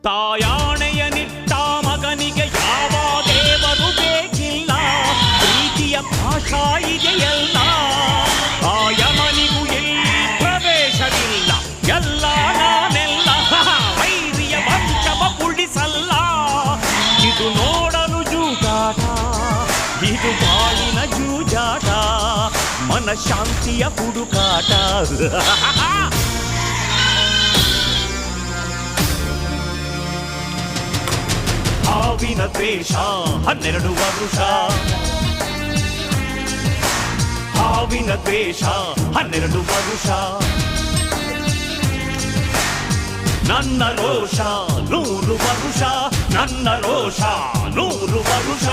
ತಾಯಾಣೆಯ ನಿಟ್ಟ ಮಗನಿಗೆ ಯಾವ ದೇವರು ಬೇಕಿಲ್ಲ, ಪ್ರೀತಿಯ ಭಾಷಾ ಇದೆಯಲ್ಲ. ಆ ಯಮನಿಗೂ ಎಲ್ಲಿ ಪ್ರವೇಶವಿಲ್ಲ, ಎಲ್ಲ ನಾನೆಲ್ಲ ವೈರಿಯ ವಂಶವ ಉಳಿಸಲ್ಲ. ಇದು ನೋಡಲು ಜೂಜಾಟ, ಇದು ಬಾಳಿನ ಜೂಜಾಟ, ಮನಃಶಾಂತಿಯ ಹುಡುಕಾಟ. ಹಾವಿನ ದ್ವೇಷ 12 ವರುಷ, ಹಾವಿನ ದ್ವೇಷ 12 ವರುಷ. ನನ್ನ ರೋಷ 100 ವರುಷ, ನನ್ನ ರೋಷ 100 ವರುಷ.